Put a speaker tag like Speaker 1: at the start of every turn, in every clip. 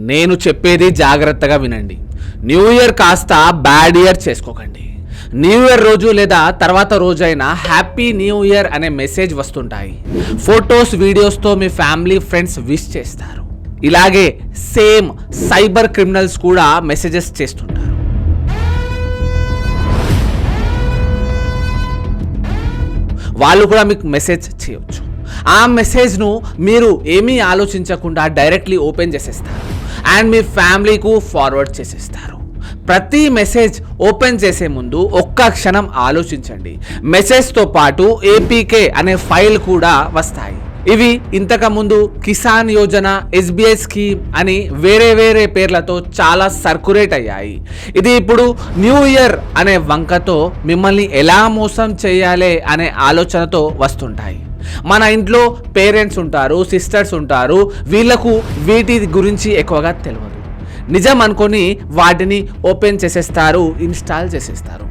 Speaker 1: నేను చెప్పేది జాగ్రత్తగా వినండి. న్యూ ఇయర్ కాస్త బ్యాడ్ ఇయర్ చేసుకోకండి. న్యూ ఇయర్ రోజు లేదా తర్వాత రోజైనా హ్యాపీ న్యూ ఇయర్ అనే మెసేజ్ వస్తుంటాయి. ఫొటోస్ వీడియోస్తో మీ ఫ్యామిలీ ఫ్రెండ్స్ విష్ చేస్తారు. ఇలాగే సేమ్ సైబర్ క్రిమినల్స్ కూడా మెసేజెస్ చేస్తుంటారు. వాళ్ళు కూడా మీకు మెసేజ్ చేయవచ్చు. ఆ మెసేజ్ను మీరు ఏమీ ఆలోచించకుండా డైరెక్ట్లీ ఓపెన్ చేసేస్తారు అండ్ మీ ఫ్యామిలీకు ఫార్వర్డ్ చేసేస్తారు. ప్రతి మెసేజ్ ఓపెన్ చేసే ముందు ఒక్క క్షణం ఆలోచించండి. మెసేజ్తో పాటు ఏపీకే అనే ఫైల్ కూడా వస్తాయి. ఇవి ఇంతకుముందు కిసాన్ యోజన, ఎస్బీఐ స్కీమ్ అని వేరే వేరే పేర్లతో చాలా సర్క్యులేట్ అయ్యాయి. ఇది ఇప్పుడు న్యూ ఇయర్ అనే వంకతో మిమ్మల్ని ఎలా మోసం చేయాలి అనే ఆలోచనతో వస్తుంటాయి. మన ఇంట్లో పేరెంట్స్ ఉంటారు, సిస్టర్స్ ఉంటారు, వీళ్లకు వీటి గురించి ఎక్కువగా తెలియదు. నిజం అనుకొని వాటిని ఓపెన్ చేసేస్తారు, ఇన్స్టాల్ చేసేస్తారు.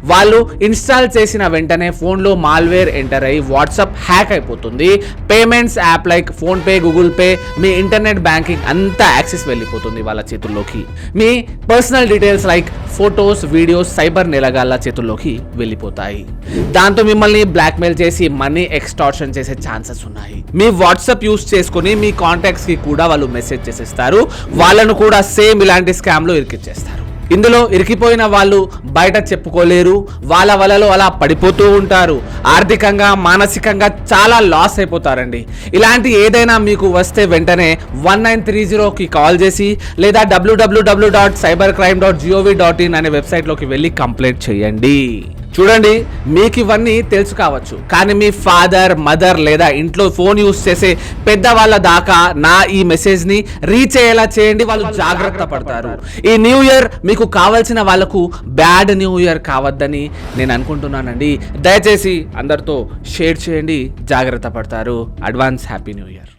Speaker 1: వాళ్ళు ఇన్స్టాల్ చేసిన వెంటనే ఫోన్లో మాల్వేర్ ఎంటర్ అయ్యి వాట్సాప్ హ్యాక్ అయిపోతుంది. Payments app like PhonePe, Google pay, మీ ఇంటర్నెట్ బ్యాంకింగ్ అంతా యాక్సెస్ వెళ్ళిపోతుంది వాళ్ళ చేతుల్లోకి. మీ personal details like photos, videos cyber నేరగాళ్ల చేతుల్లోకి వెళ్ళిపోతాయి. దాంతో మిమ్మల్ని బ్లాక్మెయిల్ చేసి మనీ ఎక్స్టార్షన్ చేసే ఛాన్సెస్ ఉన్నాయి. మీ వాట్సాప్ యూస్ చేసుకుని మీ కాంటాక్ట్స్కి కూడా వాళ్ళు మెసేజ్ చేసేస్తారు. వాళ్ళను కూడా సేమ్ ఇలాంటి స్కామ్లో ఇరికిచ్చేస్తారు. ఇందులో ఇరికిపోయిన వాళ్ళు బయట చెప్పుకోలేరు. వాళ్ళ వలలో అలా పడిపోతూ ఉంటారు. ఆర్థికంగా, మానసికంగా చాలా లాస్ అయిపోతారండి. ఇలాంటి ఏదైనా మీకు వస్తే వెంటనే 1930కి కాల్ చేసి లేదా www.cybercrime.gov.in అనే వెబ్సైట్లోకి వెళ్ళి కంప్లైంట్ చేయండి. చూడండి, మీకు ఇవన్నీ తెలుసు కావచ్చు, కానీ మీ ఫాదర్, మదర్ లేదా ఇంట్లో ఫోన్ యూస్ చేసే పెద్దవాళ్ళ దాకా నా ఈ మెసేజ్ని రీచ్ అయ్యేలా చేయండి. వాళ్ళు జాగ్రత్త పడతారు. ఈ న్యూ ఇయర్ మీకు కావాల్సిన వాళ్ళకు బ్యాడ్ న్యూ ఇయర్ కావద్దని నేను అనుకుంటున్నానండి. దయచేసి అందరితో షేర్ చేయండి. జాగ్రత్త పడతారు. Advance happy new year.